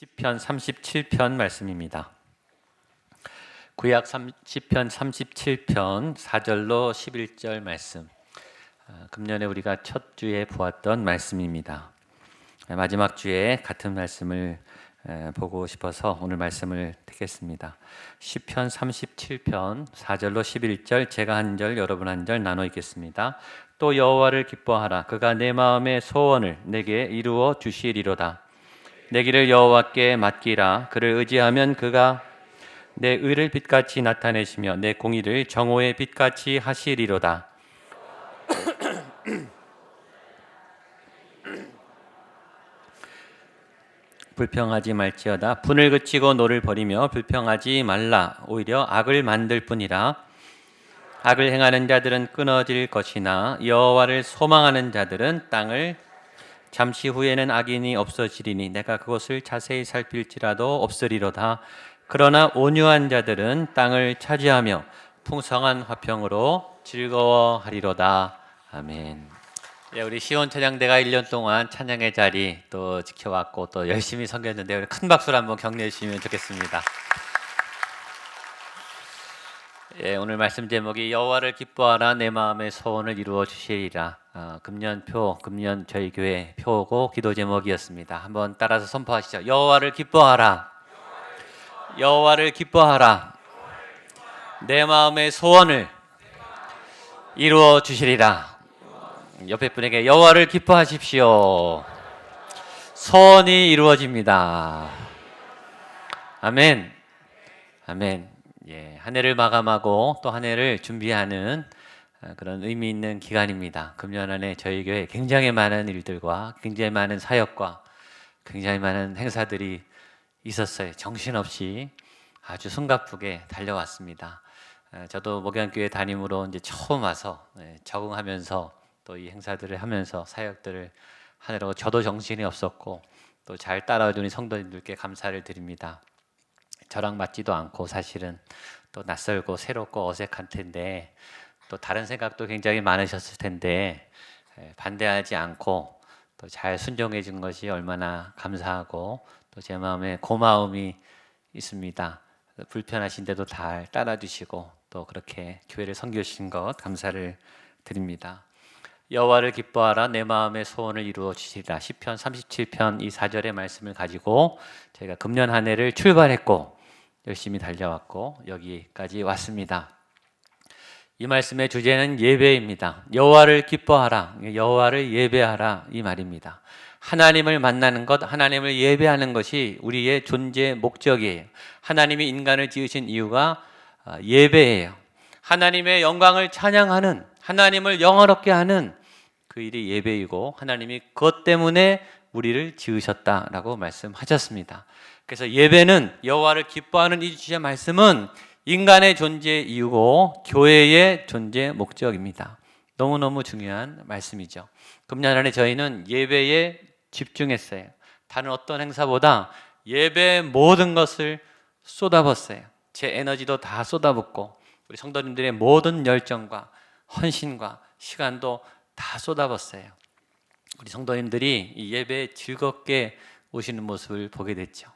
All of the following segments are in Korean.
시편 37편 말씀입니다. 구약 시편 37편 4절로 11절 말씀. 금년에 우리가 첫 주에 보았던 말씀입니다. 마지막 주에 같은 말씀을 보고 싶어서 오늘 말씀을 듣겠습니다. 시편 37편 4절로 11절, 제가 한 절, 여러분 한 절 나눠 읽겠습니다. 또 여호와를 기뻐하라. 그가 내 마음의 소원을 내게 이루어 주시리로다. 내 길을 여호와께 맡기라. 그를 의지하면 그가 내 의를 빛같이 나타내시며 내 공의를 정오의 빛같이 하시리로다. 불평하지 말지어다. 분을 그치고 노를 버리며 불평하지 말라. 오히려 악을 만들 뿐이라. 악을 행하는 자들은 끊어질 것이나 여호와를 소망하는 자들은 땅을 잠시 후에는 악인이 없어지리니 내가 그것을 자세히 살필지라도 없으리로다. 그러나 온유한 자들은 땅을 차지하며 풍성한 화평으로 즐거워하리로다. 아멘. 우리 시온 찬양대가 1년 동안 찬양의 자리 또 지켜왔고 또 열심히 섬겼는데 우리 큰 박수로 한번 격려해 주시면 좋겠습니다. 오늘 말씀 제목이 여호와를 기뻐하라. 내 마음의 소원을 이루어 주시리라. 금년 저희 교회 표고 기도 제목이었습니다. 한번 따라서 선포하시죠. 여호와를 기뻐하라. 여호와를 기뻐하라. 내 마음의 소원을 이루어 주시리라. 옆에 분에게 여호와를 기뻐하십시오. 소원이 이루어집니다. 아멘. 아멘. 한 해를 마감하고 또 한 해를 준비하는 그런 의미 있는 기간입니다. 금년 안에 저희 교회 굉장히 많은 일들과 굉장히 많은 사역과 굉장히 많은 행사들이 있었어요. 정신없이 아주 숨가쁘게 달려왔습니다. 저도 목양교회 담임으로 이제 처음 와서 적응하면서 또 이 행사들을 하면서 사역들을 하느라고 저도 정신이 없었고 또 잘 따라주는 성도님들께 감사를 드립니다. 저랑 맞지도 않고 사실은 또 낯설고 새롭고 어색한 텐데 또 다른 생각도 굉장히 많으셨을 텐데 반대하지 않고 또 잘 순종해 준 것이 얼마나 감사하고 또 제 마음에 고마움이 있습니다. 불편하신데도 잘 따라주시고 또 그렇게 교회를 섬겨주신 것 감사를 드립니다. 여호와를 기뻐하라. 내 마음의 소원을 이루어 주시리라. 시편 37편 이 4절의 말씀을 가지고 저희가 금년 한 해를 출발했고 열심히 달려왔고 여기까지 왔습니다. 이 말씀의 주제는 예배입니다. 여호와를 기뻐하라. 여호와를 예배하라 이 말입니다. 하나님을 만나는 것, 하나님을 예배하는 것이 우리의 존재 목적이에요. 하나님이 인간을 지으신 이유가 예배예요. 하나님의 영광을 찬양하는, 하나님을 영화롭게 하는 그 일이 예배이고 하나님이 그것 때문에 우리를 지으셨다라고 말씀하셨습니다. 그래서 예배는 여호와를 기뻐하는 이 주제 말씀은 인간의 존재 이유고 교회의 존재 목적입니다. 너무너무 중요한 말씀이죠. 금년 안에 저희는 예배에 집중했어요. 다른 어떤 행사보다 예배의 모든 것을 쏟아붓어요. 제 에너지도 다 쏟아붓고 우리 성도님들의 모든 열정과 헌신과 시간도 다 쏟아붓어요. 우리 성도님들이 이 예배에 즐겁게 오시는 모습을 보게 됐죠.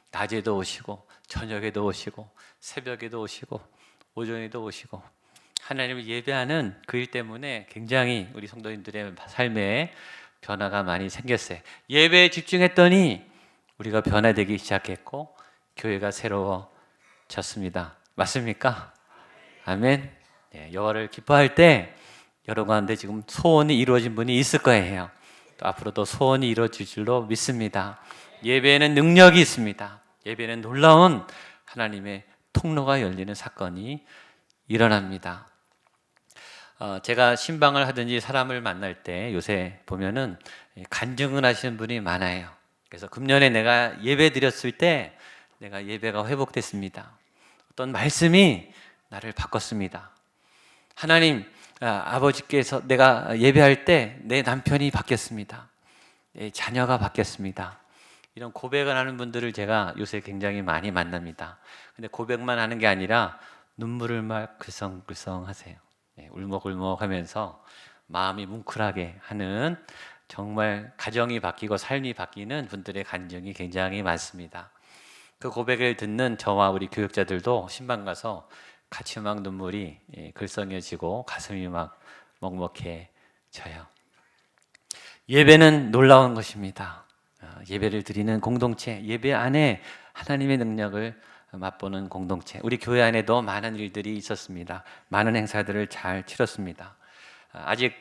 낮에도 오시고 저녁에도 오시고 새벽에도 오시고 오전에도 오시고 하나님을 예배하는 그 일 때문에 굉장히 우리 성도님들의 삶에 변화가 많이 생겼어요. 예배에 집중했더니 우리가 변화되기 시작했고 교회가 새로워졌습니다. 맞습니까? 아멘. 여호와를 기뻐할 때 여러분 가운데 지금 소원이 이루어진 분이 있을 거예요. 또 앞으로도 소원이 이루어질 줄로 믿습니다. 예배에는 능력이 있습니다. 예배는 놀라운 하나님의 통로가 열리는 사건이 일어납니다. 제가 신방을 하든지 사람을 만날 때 요새 보면은 간증을 하시는 분이 많아요. 그래서 금년에 내가 예배 드렸을 때 내가 예배가 회복됐습니다. 어떤 말씀이 나를 바꿨습니다. 하나님, 아버지께서 내가 예배할 때 내 남편이 바뀌었습니다. 내 자녀가 바뀌었습니다. 이런 고백을 하는 분들을 제가 요새 굉장히 많이 만납니다. 근데 고백만 하는 게 아니라 눈물을 막 글썽글썽 하세요. 울먹울먹 하면서 마음이 뭉클하게 하는 정말 가정이 바뀌고 삶이 바뀌는 분들의 간증이 굉장히 많습니다. 그 고백을 듣는 저와 우리 교육자들도 신방 가서 같이 막 눈물이 글썽여지고 가슴이 막 먹먹해져요. 예배는 놀라운 것입니다. 예배를 드리는 공동체, 예배 안에 하나님의 능력을 맛보는 공동체. 우리 교회 안에도 많은 일들이 있었습니다. 많은 행사들을 잘 치렀습니다. 아직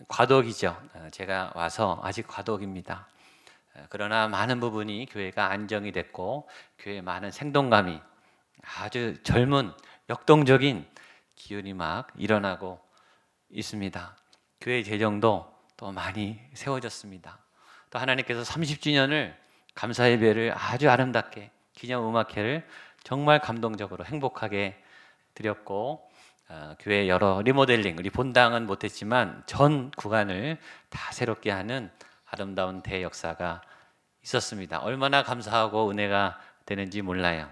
과도기죠. 제가 와서 아직 과도기입니다. 그러나 많은 부분이 교회가 안정이 됐고 교회에 많은 생동감이, 아주 젊은 역동적인 기운이 막 일어나고 있습니다. 교회 재정도 또 많이 세워졌습니다. 또 하나님께서 30주년을 감사 예배를 아주 아름답게, 기념 음악회를 정말 감동적으로 행복하게 드렸고, 교회 여러 리모델링, 우리 본당은 못했지만 전 구간을 다 새롭게 하는 아름다운 대역사가 있었습니다. 얼마나 감사하고 은혜가 되는지 몰라요.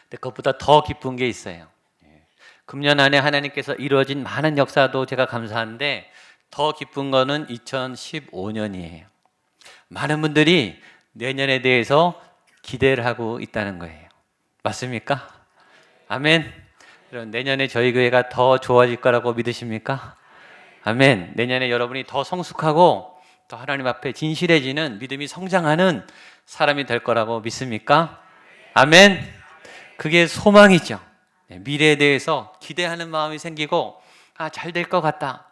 근데 그것보다 더 기쁜 게 있어요. 금년 안에 하나님께서 이루어진 많은 역사도 제가 감사한데 더 기쁜 거는 2015년이에요. 많은 분들이 내년에 대해서 기대를 하고 있다는 거예요. 맞습니까? 아멘. 그럼 내년에 저희 교회가 더 좋아질 거라고 믿으십니까? 아멘. 내년에 여러분이 더 성숙하고 또 하나님 앞에 진실해지는, 믿음이 성장하는 사람이 될 거라고 믿습니까? 아멘. 그게 소망이죠. 미래에 대해서 기대하는 마음이 생기고, 잘 될 것 같다,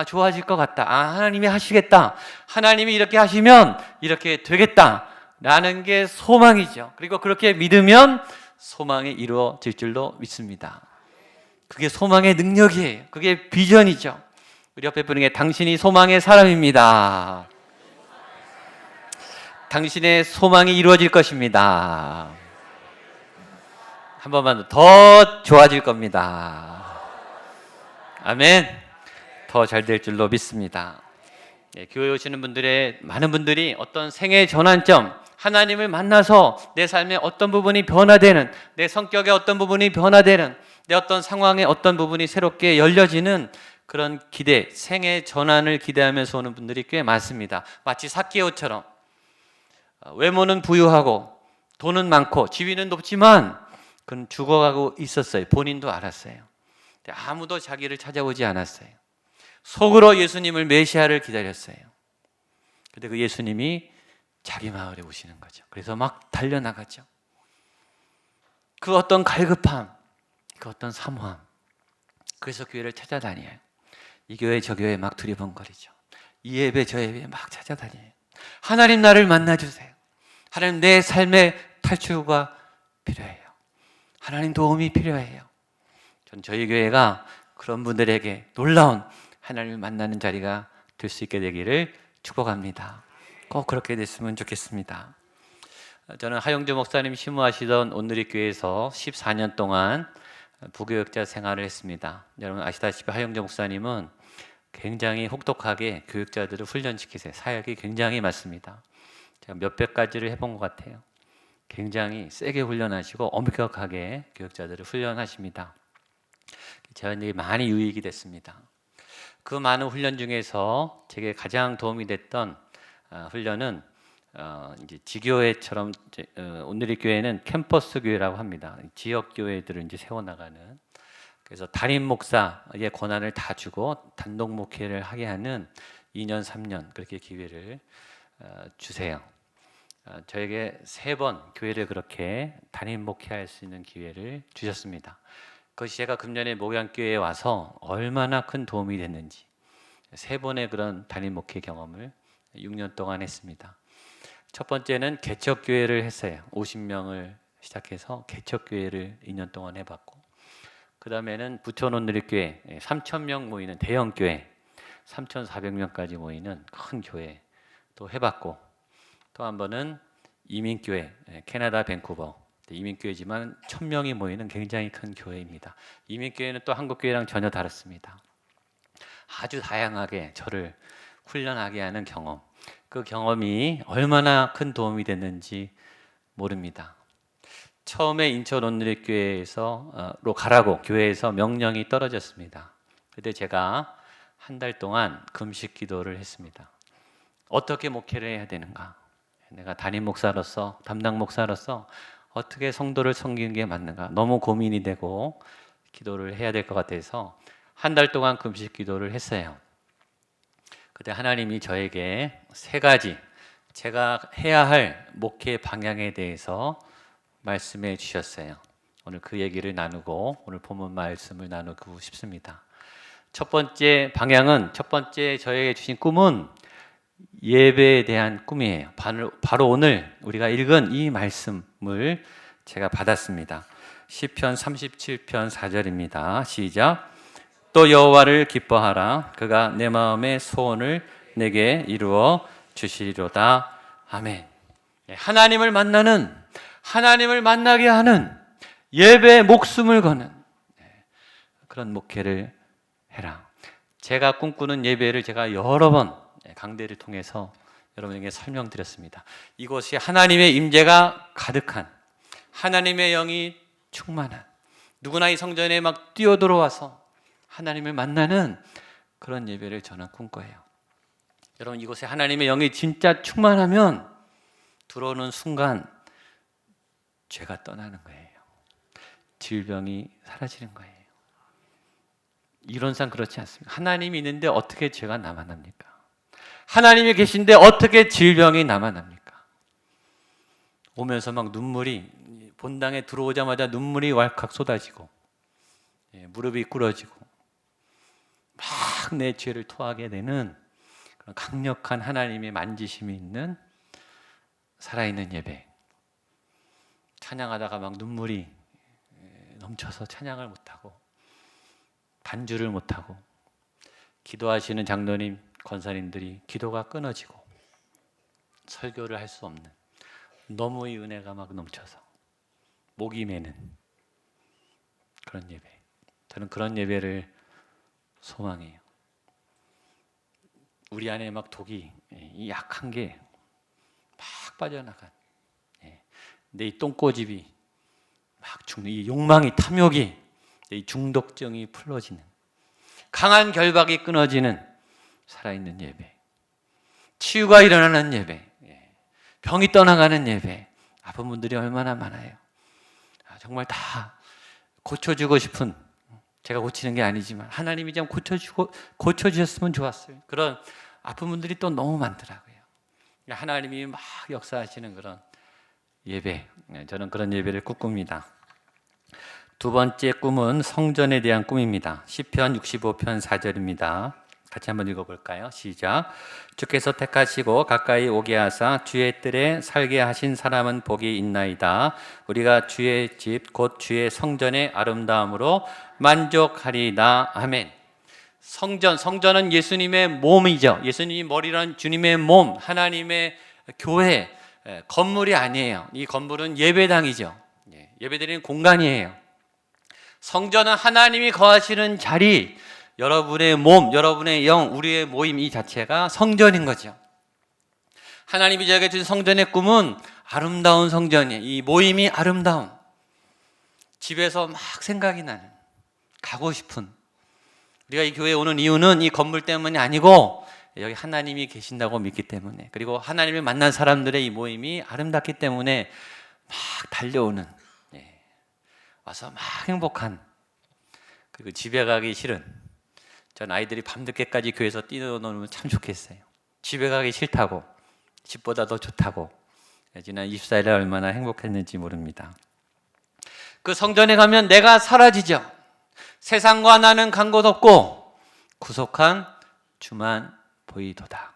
좋아질 것 같다, 하나님이 하시겠다, 하나님이 이렇게 하시면 이렇게 되겠다 라는 게 소망이죠. 그리고 그렇게 믿으면 소망이 이루어질 줄로 믿습니다. 그게 소망의 능력이에요. 그게 비전이죠. 우리 옆에 분에게 당신이 소망의 사람입니다. 당신의 소망이 이루어질 것입니다. 한 번만 더 좋아질 겁니다. 아멘. 더 잘 될 줄로 믿습니다. 교회 오시는 분들의 많은 분들이 어떤 생애 전환점, 하나님을 만나서 내 삶의 어떤 부분이 변화되는, 내 성격의 어떤 부분이 변화되는, 내 어떤 상황의 어떤 부분이 새롭게 열려지는 그런 기대, 생애 전환을 기대하면서 오는 분들이 꽤 많습니다. 마치 삭개오처럼 외모는 부유하고 돈은 많고 지위는 높지만 그는 죽어가고 있었어요. 본인도 알았어요. 아무도 자기를 찾아오지 않았어요. 속으로 예수님을, 메시아를 기다렸어요. 근데 그 예수님이 자기 마을에 오시는 거죠. 그래서 막 달려나가죠. 그 어떤 갈급함, 그 어떤 사모함, 그래서 교회를 찾아다녀요. 이 교회 저 교회 막 두리번거리죠. 이 예배 저 예배 막 찾아다녀요. 하나님 나를 만나주세요. 하나님 내 삶의 탈출구가 필요해요. 하나님 도움이 필요해요. 전 저희 교회가 그런 분들에게 놀라운 하나님을 만나는 자리가 될 수 있게 되기를 축복합니다. 꼭 그렇게 됐으면 좋겠습니다. 저는 하영주 목사님 심무하시던 온누리교회에서 14년 동안 부교육자 생활을 했습니다. 여러분 아시다시피 하영주 목사님은 굉장히 혹독하게 교육자들을 훈련시키세요. 사역이 굉장히 많습니다. 제가 몇백 가지를 해본 것 같아요. 굉장히 세게 훈련하시고 엄격하게 교육자들을 훈련하십니다. 저한테 많이 유익이 됐습니다. 그 많은 훈련 중에서 제게 가장 도움이 됐던 훈련은 이제 지교회처럼 온누리 교회는 캠퍼스 교회라고 합니다. 지역 교회들을 이제 세워나가는, 그래서 담임 목사의 권한을 다 주고 단독 목회를 하게 하는 2년 3년 그렇게 기회를 주세요. 저에게 3번 교회를 그렇게 담임 목회할 수 있는 기회를 주셨습니다. 그것이 제가 금년에 목양교회에 와서 얼마나 큰 도움이 됐는지, 3번의 그런 담임 목회 경험을 6년 동안 했습니다. 첫 번째는 개척교회를 했어요. 50명을 시작해서 개척교회를 2년 동안 해봤고, 그 다음에는 부천 온누리교회 3,000명 모이는 대형교회, 3,400명까지 모이는 큰 교회 또 해봤고, 또 한 번은 이민교회, 캐나다 밴쿠버 이민교회지만 1,000명이 모이는 굉장히 큰 교회입니다. 이민교회는 또 한국교회랑 전혀 다릅니다. 아주 다양하게 저를 훈련하게 하는 경험, 그 경험이 얼마나 큰 도움이 됐는지 모릅니다. 처음에 인천 온누리교회로 가라고 교회에서 명령이 떨어졌습니다. 그때 제가 한 달 동안 금식 기도를 했습니다. 어떻게 목회를 해야 되는가? 내가 담임 목사로서, 담당 목사로서 어떻게 성도를 섬기는 게 맞는가? 너무 고민이 되고 기도를 해야 될 것 같아서 한 달 동안 금식 기도를 했어요. 그때 하나님이 저에게 세 가지 제가 해야 할 목회 방향에 대해서 말씀해 주셨어요. 오늘 그 얘기를 나누고 오늘 본문 말씀을 나누고 싶습니다. 첫 번째 방향은, 첫 번째 저에게 주신 꿈은 예배에 대한 꿈이에요. 바로 오늘 우리가 읽은 이 말씀을 제가 받았습니다. 시편 37편 4절입니다. 시작. 또 여호와를 기뻐하라. 그가 내 마음의 소원을 내게 이루어 주시리로다. 아멘. 하나님을 만나게 하는 예배에 목숨을 거는 그런 목회를 해라. 제가 꿈꾸는 예배를 제가 여러 번 강대를 통해서 여러분에게 설명드렸습니다. 이곳이 하나님의 임재가 가득한, 하나님의 영이 충만한, 누구나 이 성전에 막 뛰어들어와서 하나님을 만나는 그런 예배를 저는 꿈꿔요. 여러분, 이곳에 하나님의 영이 진짜 충만하면 들어오는 순간 죄가 떠나는 거예요. 질병이 사라지는 거예요. 이론상 그렇지 않습니다. 하나님이 있는데 어떻게 죄가 남아납니까? 하나님이 계신데 어떻게 질병이 남아납니까? 오면서 막 눈물이, 본당에 들어오자마자 눈물이 왈칵 쏟아지고 무릎이 꿇어지고 막 내 죄를 토하게 되는 그런 강력한 하나님의 만지심이 있는 살아있는 예배. 찬양하다가 막 눈물이 넘쳐서 찬양을 못하고 반주를 못하고 기도하시는 장로님, 권사님들이 기도가 끊어지고 설교를 할 수 없는, 너무 이 은혜가 막 넘쳐서 목이 메는 그런 예배. 저는 그런 예배를 소망해요. 우리 안에 막 독이, 이 약한 게 막 빠져나간, 내 이 똥꼬집이 막 죽는, 이 욕망이, 탐욕이, 이 중독증이 풀어지는, 강한 결박이 끊어지는 살아있는 예배, 치유가 일어나는 예배, 병이 떠나가는 예배. 아픈 분들이 얼마나 많아요. 정말 다 고쳐주고 싶은, 제가 고치는 게 아니지만 하나님이 좀 고쳐주셨으면 좋았어요. 그런 아픈 분들이 또 너무 많더라고요. 하나님이 막 역사하시는 그런 예배, 저는 그런 예배를 꿈꿉니다. 두 번째 꿈은 성전에 대한 꿈입니다. 시편 65편 4절입니다. 같이 한번 읽어볼까요? 시작. 주께서 택하시고 가까이 오게 하사 주의 뜰에 살게 하신 사람은 복이 있나이다. 우리가 주의 집 곧 주의 성전의 아름다움으로 만족하리이다. 아멘. 성전은 예수님의 몸이죠. 예수님이 머리란 주님의 몸, 하나님의 교회, 건물이 아니에요. 이 건물은 예배당이죠. 예배드리는 공간이에요. 성전은 하나님이 거하시는 자리, 여러분의 몸, 여러분의 영, 우리의 모임, 이 자체가 성전인 거죠. 하나님이 저에게 주신 성전의 꿈은 아름다운 성전이에요. 이 모임이 아름다운, 집에서 막 생각이 나는, 가고 싶은, 우리가 이 교회에 오는 이유는 이 건물 때문이 아니고 여기 하나님이 계신다고 믿기 때문에, 그리고 하나님을 만난 사람들의 이 모임이 아름답기 때문에 막 달려오는, 와서 막 행복한, 그리고 집에 가기 싫은, 전 아이들이 밤늦게까지 교회에서 뛰어놀면 참 좋겠어요. 집에 가기 싫다고, 집보다 더 좋다고. 지난 24일에 얼마나 행복했는지 모릅니다. 그 성전에 가면 내가 사라지죠. 세상과 나는 간 곳 없고 구속한 주만 보이도다.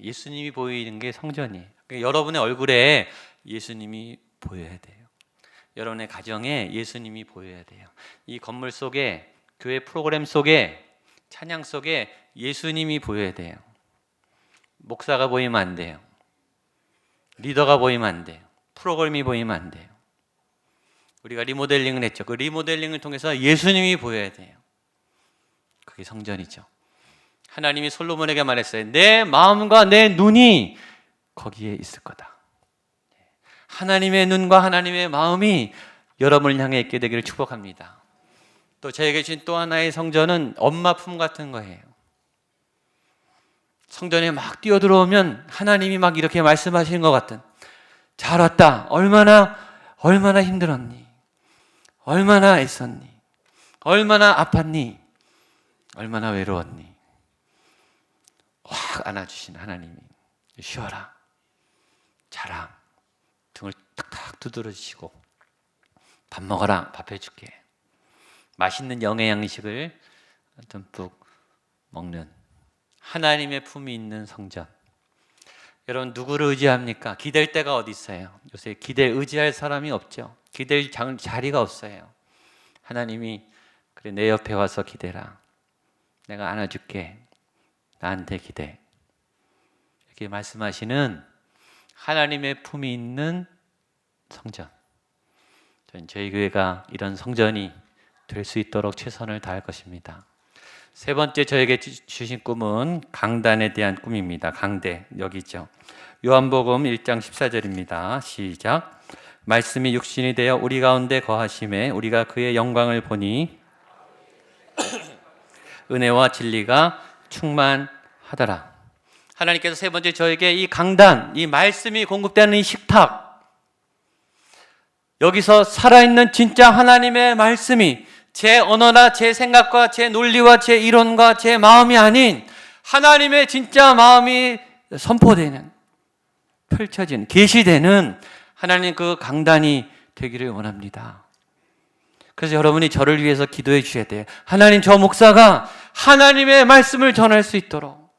예수님이 보이는 게 성전이에요. 그러니까 여러분의 얼굴에 예수님이 보여야 돼요. 여러분의 가정에 예수님이 보여야 돼요. 이 건물 속에, 교회 프로그램 속에, 찬양 속에 예수님이 보여야 돼요. 목사가 보이면 안 돼요. 리더가 보이면 안 돼요. 프로그램이 보이면 안 돼요. 우리가 리모델링을 했죠. 그 리모델링을 통해서 예수님이 보여야 돼요. 그게 성전이죠. 하나님이 솔로몬에게 말했어요. 내 마음과 내 눈이 거기에 있을 거다. 하나님의 눈과 하나님의 마음이 여러분을 향해 있게 되기를 축복합니다. 또 저에게 주신 또 하나의 성전은 엄마 품 같은 거예요. 성전에 막 뛰어들어오면 하나님이 막 이렇게 말씀하시는 것 같은, 잘 왔다. 얼마나 힘들었니? 얼마나 애썼니? 얼마나 아팠니? 얼마나 외로웠니? 확 안아주신 하나님이 쉬어라, 자라, 등을 탁탁 두드려주시고 밥 먹어라, 밥 해줄게. 맛있는 영의 양식을 듬뿍 먹는 하나님의 품이 있는 성전. 여러분, 누구를 의지합니까? 기댈 데가 어디 있어요? 요새 의지할 사람이 없죠. 기댈 자리가 없어요. 하나님이 그래, 내 옆에 와서 기대라. 내가 안아줄게. 나한테 기대. 이렇게 말씀하시는 하나님의 품이 있는 성전. 저희 교회가 이런 성전이 될 수 있도록 최선을 다할 것입니다. 세 번째, 저에게 주신 꿈은 강단에 대한 꿈입니다. 강대, 여기 있죠. 요한복음 1장 14절입니다. 시작. 말씀이 육신이 되어 우리 가운데 거하심에 우리가 그의 영광을 보니 은혜와 진리가 충만하더라. 하나님께서 세 번째 저에게 이 강단, 이 말씀이 공급되는 이 식탁, 여기서 살아있는 진짜 하나님의 말씀이 제 언어나 제 생각과 제 논리와 제 이론과 제 마음이 아닌 하나님의 진짜 마음이 선포되는, 펼쳐진, 계시되는 하나님 그 강단이 되기를 원합니다. 그래서 여러분이 저를 위해서 기도해 주셔야 돼요. 하나님, 저 목사가 하나님의 말씀을 전할 수 있도록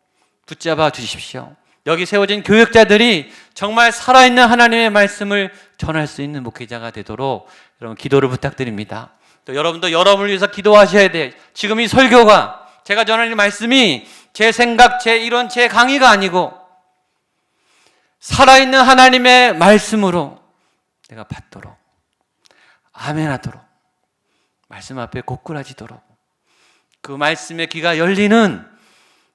붙잡아 주십시오. 여기 세워진 교역자들이 정말 살아있는 하나님의 말씀을 전할 수 있는 목회자가 되도록 여러분 기도를 부탁드립니다. 또 여러분도 여러분을 위해서 기도하셔야 돼요. 지금 이 설교가, 제가 전하는 말씀이 제 생각, 제 이론, 제 강의가 아니고 살아있는 하나님의 말씀으로 내가 받도록, 아멘하도록, 말씀 앞에 고꾸라지도록 그 말씀의 귀가 열리는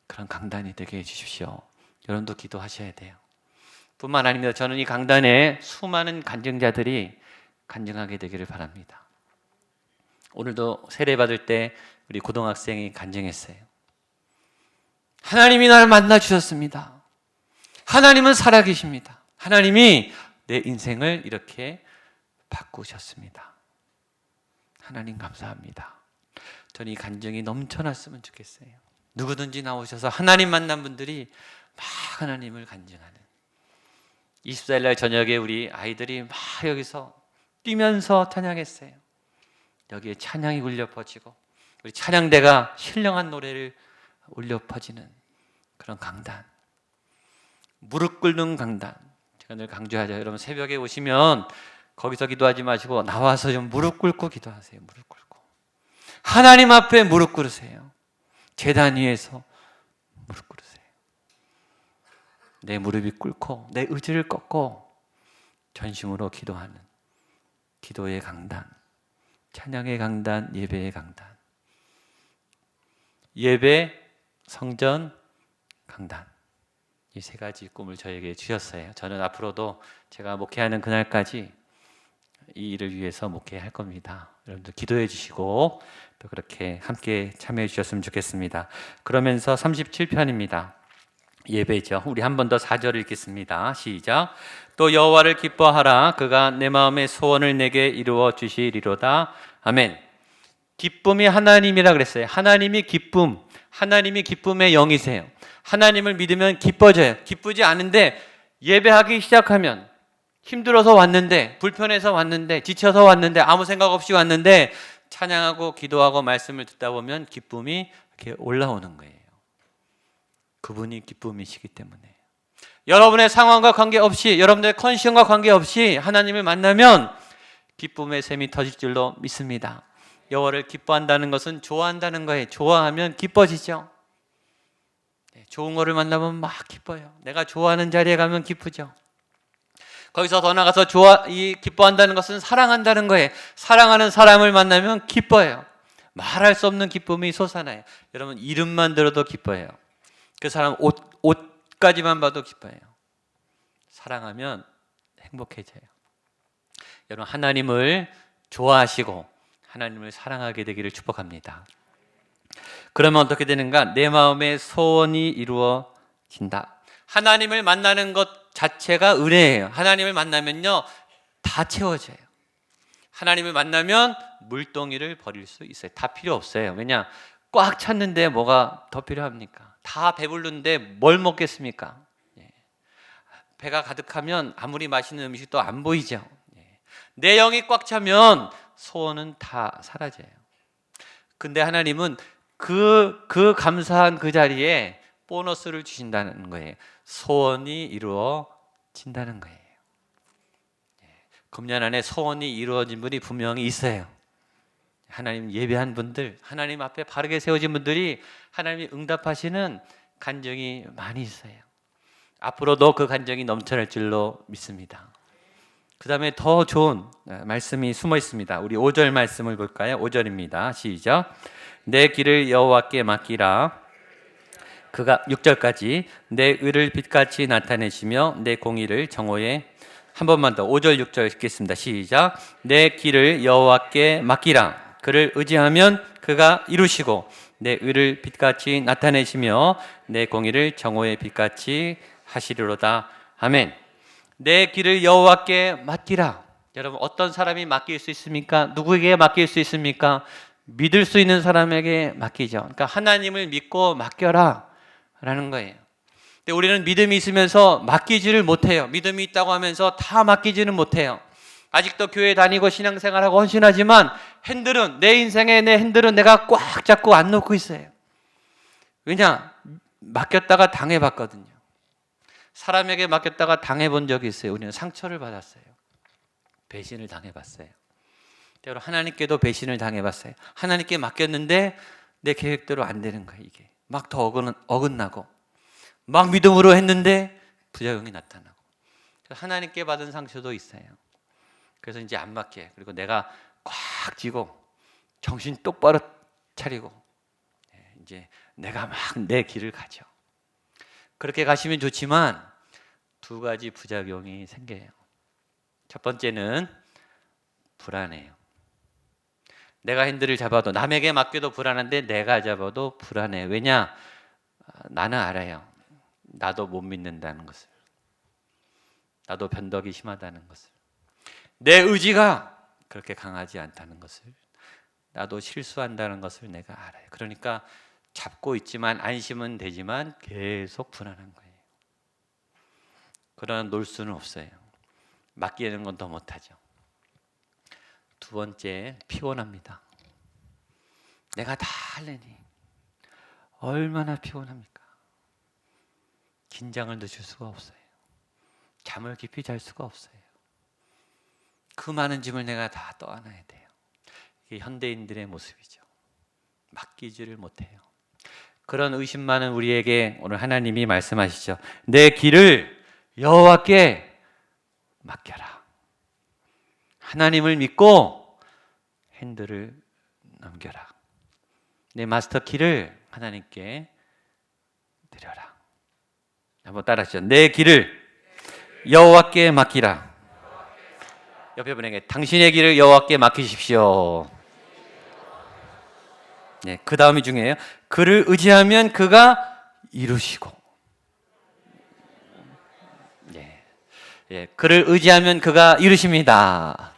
그런 강단이 되게 해주십시오. 여러분도 기도하셔야 돼요. 뿐만 아닙니다. 저는 이 강단에 수많은 간증자들이 간증하게 되기를 바랍니다. 오늘도 세례받을 때 우리 고등학생이 간증했어요. 하나님이 나를 만나 주셨습니다. 하나님은 살아계십니다. 하나님이 내 인생을 이렇게 바꾸셨습니다. 하나님 감사합니다. 저는 이 간증이 넘쳐났으면 좋겠어요. 누구든지 나오셔서 하나님 만난 분들이 막 하나님을 간증하는, 24일 날 저녁에 우리 아이들이 막 여기서 뛰면서 찬양했어요. 여기에 찬양이 울려 퍼지고 우리 찬양대가 신령한 노래를 울려 퍼지는 그런 강단, 무릎 꿇는 강단. 제가 늘 강조하죠. 여러분 새벽에 오시면 거기서 기도하지 마시고 나와서 좀 무릎 꿇고 기도하세요. 무릎 꿇고 하나님 앞에 무릎 꿇으세요. 제단 위에서 무릎 꿇으세요. 내 무릎이 꿇고 내 의지를 꺾고 전심으로 기도하는 기도의 강단, 찬양의 강단, 예배의 강단. 예배, 성전, 강단. 이 세 가지 꿈을 저에게 주셨어요. 저는 앞으로도 제가 목회하는 그날까지 이 일을 위해서 목회할 겁니다. 여러분들 기도해 주시고 또 그렇게 함께 참여해 주셨으면 좋겠습니다. 그러면서 37편입니다. 예배죠. 우리 한 번 더 4절을 읽겠습니다. 시작. 또 여호와를 기뻐하라. 그가 내 마음의 소원을 내게 이루어 주시리로다. 아멘. 기쁨이 하나님이라 그랬어요. 하나님이 기쁨, 하나님이 기쁨의 영이세요. 하나님을 믿으면 기뻐져요. 기쁘지 않은데 예배하기 시작하면, 힘들어서 왔는데, 불편해서 왔는데, 지쳐서 왔는데, 아무 생각 없이 왔는데 찬양하고 기도하고 말씀을 듣다 보면 기쁨이 이렇게 올라오는 거예요. 그분이 기쁨이시기 때문에 여러분의 상황과 관계없이, 여러분의 컨디션과 관계없이 하나님을 만나면 기쁨의 샘이 터질 줄로 믿습니다. 여호와를 기뻐한다는 것은 좋아한다는 거예요. 좋아하면 기뻐지죠. 좋은 거를 만나면 막 기뻐요. 내가 좋아하는 자리에 가면 기쁘죠. 거기서 더 나가서 기뻐한다는 것은 사랑한다는 거예요. 사랑하는 사람을 만나면 기뻐요. 말할 수 없는 기쁨이 솟아나요. 여러분 이름만 들어도 기뻐요. 그 사람 옷까지만 봐도 기뻐요. 사랑하면 행복해져요. 여러분 하나님을 좋아하시고 하나님을 사랑하게 되기를 축복합니다. 그러면 어떻게 되는가? 내 마음의 소원이 이루어지리로다. 이루어진다. 하나님을 만나는 것 자체가 은혜예요. 하나님을 만나면요, 다 채워져요. 하나님을 만나면 물동이를 버릴 수 있어요. 다 필요 없어요. 왜냐? 꽉 찼는데 뭐가 더 필요합니까? 다 배부른데 뭘 먹겠습니까? 배가 가득하면 아무리 맛있는 음식도 안 보이죠. 내 영이 꽉 차면 소원은 다 사라져요. 근데 하나님은 그 감사한 그 자리에 보너스를 주신다는 거예요. 소원이 이루어진다는 거예요. 금년 안에 소원이 이루어진 분이 분명히 있어요. 하나님 예배한 분들, 하나님 앞에 바르게 세워진 분들이 하나님이 응답하시는 간증이 많이 있어요. 앞으로도 그 간증이 넘쳐날 줄로 믿습니다. 그 다음에 더 좋은 말씀이 숨어 있습니다. 우리 5절 말씀을 볼까요? 5절입니다. 시작. 내 길을 여호와께 맡기라. 그가 6절까지 내 의를 빛같이 나타내시며 내 공의를 정오에, 한 번만 더 5절 6절 읽겠습니다. 시작. 내 길을 여호와께 맡기라. 그를 의지하면 그가 이루시고 내 의를 빛같이 나타내시며 내 공의를 정오의 빛같이 하시리로다. 아멘. 내 길을 여호와께 맡기라. 여러분, 어떤 사람이 맡길 수 있습니까? 누구에게 맡길 수 있습니까? 믿을 수 있는 사람에게 맡기죠. 그러니까 하나님을 믿고 맡겨라 라는 거예요. 근데 우리는 믿음이 있으면서 맡기지를 못해요. 믿음이 있다고 하면서 다 맡기지는 못해요. 아직도 교회 다니고 신앙생활하고 헌신하지만 핸들은, 내 인생의 내 핸들은 내가 꽉 잡고 안 놓고 있어요. 왜냐? 맡겼다가 당해봤거든요. 사람에게 맡겼다가 당해본 적이 있어요. 우리는 상처를 받았어요. 배신을 당해봤어요. 때로 하나님께도 배신을 당해봤어요. 하나님께 맡겼는데 내 계획대로 안 되는 거예요. 이게 막 더 어긋나고, 막 믿음으로 했는데 부작용이 나타나고, 하나님께 받은 상처도 있어요. 그래서 이제 안 맡게, 그리고 내가 꽉 쥐고 정신 똑바로 차리고 이제 내가 막 내 길을 가죠. 그렇게 가시면 좋지만 두 가지 부작용이 생겨요. 첫 번째는 불안해요. 내가 핸들을 잡아도, 남에게 맡겨도 불안한데 내가 잡아도 불안해요. 왜냐? 나는 알아요. 나도 못 믿는다는 것을, 나도 변덕이 심하다는 것을, 내 의지가 그렇게 강하지 않다는 것을, 나도 실수한다는 것을 내가 알아요. 그러니까 잡고 있지만, 안심은 되지만 계속 불안한 거예요. 그러나 놀 수는 없어요. 맡기는 건 더 못하죠. 두 번째, 피곤합니다. 내가 다 하려니 얼마나 피곤합니까? 긴장을 늦출 수가 없어요. 잠을 깊이 잘 수가 없어요. 그 많은 짐을 내가 다 떠안아야 돼요. 이게 현대인들의 모습이죠. 맡기지를 못해요. 그런 의심 많은 우리에게 오늘 하나님이 말씀하시죠. 내 길을 여호와께 맡겨라. 하나님을 믿고 핸들을 넘겨라. 내 마스터 키를 하나님께 드려라. 한번 따라하시죠. 내 길을 여호와께 맡기라. 옆에 분에게 당신의 길을 여호와께 맡기십시오. 네, 그 다음이 중요해요. 그를 의지하면 그가 이루시고. 그를 의지하면 그가 이루십니다.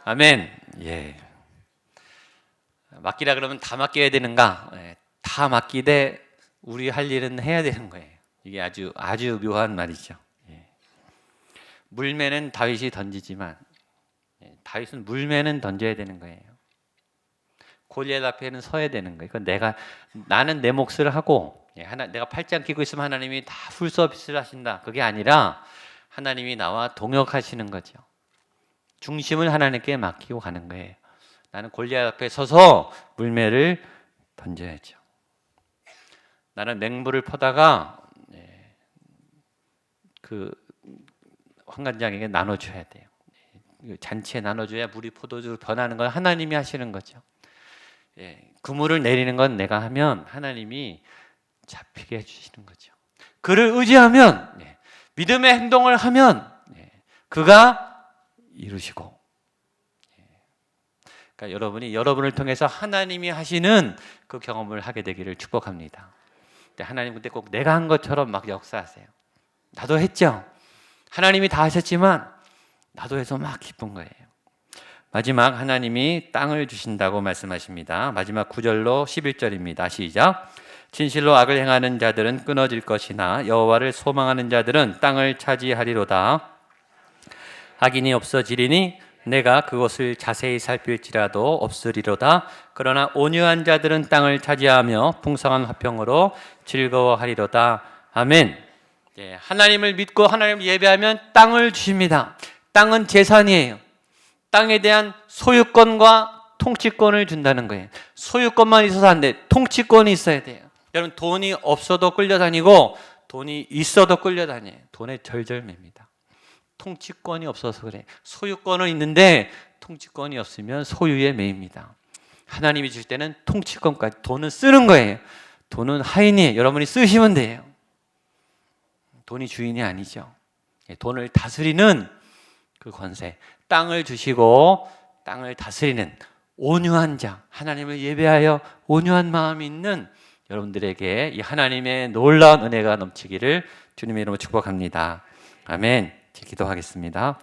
아멘. 맡기라 그러면 다 맡겨야 되는가? 다 맡기되 우리 할 일은 해야 되는 거예요. 이게 아주 묘한 말이죠. 물매는 다윗이 던지지만 다윗은 물매는 던져야 되는 거예요. 골리앗 앞에는 서야 되는 거예요. 나는 내 몫을 하고, 내가 팔짱 끼고 있으면 하나님이 다 풀 서비스를 하신다. 그게 아니라 하나님이 나와 동역하시는 거죠. 중심을 하나님께 맡기고 가는 거예요. 나는 골리앗 앞에 서서 물매를 던져야죠. 나는 맹물을 퍼다가 그 환관장에게 나눠줘야 돼요. 잔치에 나눠줘야 물이 포도주로 변하는 건 하나님이 하시는 거죠. 그물을 내리는 건 내가 하면 하나님이 잡히게 해주시는 거죠. 그를 의지하면, 믿음의 행동을 하면 그가 이루시고, 그러니까 여러분이 여러분을 통해서 하나님이 하시는 그 경험을 하게 되기를 축복합니다. 하나님 근데 꼭 내가 한 것처럼 막 역사하세요. 나도 했죠. 하나님이 다 하셨지만 나도 해서 막 기쁜 거예요. 마지막 하나님이 땅을 주신다고 말씀하십니다. 마지막 9절로 11절입니다. 시작. 진실로 악을 행하는 자들은 끊어질 것이나 여호와를 소망하는 자들은 땅을 차지하리로다. 악인이 없어지리니 내가 그것을 자세히 살필지라도 없으리로다. 그러나 온유한 자들은 땅을 차지하며 풍성한 화평으로 즐거워하리로다. 아멘. 하나님을 믿고 하나님을 예배하면 땅을 주십니다. 땅은 재산이에요. 땅에 대한 소유권과 통치권을 준다는 거예요. 소유권만 있어서 안 돼. 통치권이 있어야 돼요. 여러분 돈이 없어도 끌려다니고 돈이 있어도 끌려다녀요. 돈에 절절맵니다. 통치권이 없어서 그래. 소유권은 있는데 통치권이 없으면 소유에 매입니다. 하나님이 주실 때는 통치권까지 돈은 쓰는 거예요. 돈은 하인이에요. 여러분이 쓰시면 돼요. 돈이 주인이 아니죠. 돈을 다스리는 그 권세. 땅을 주시고 땅을 다스리는 온유한 자, 하나님을 예배하여 온유한 마음이 있는 여러분들에게 이 하나님의 놀라운 은혜가 넘치기를 주님의 이름으로 축복합니다. 아멘. 기도하겠습니다.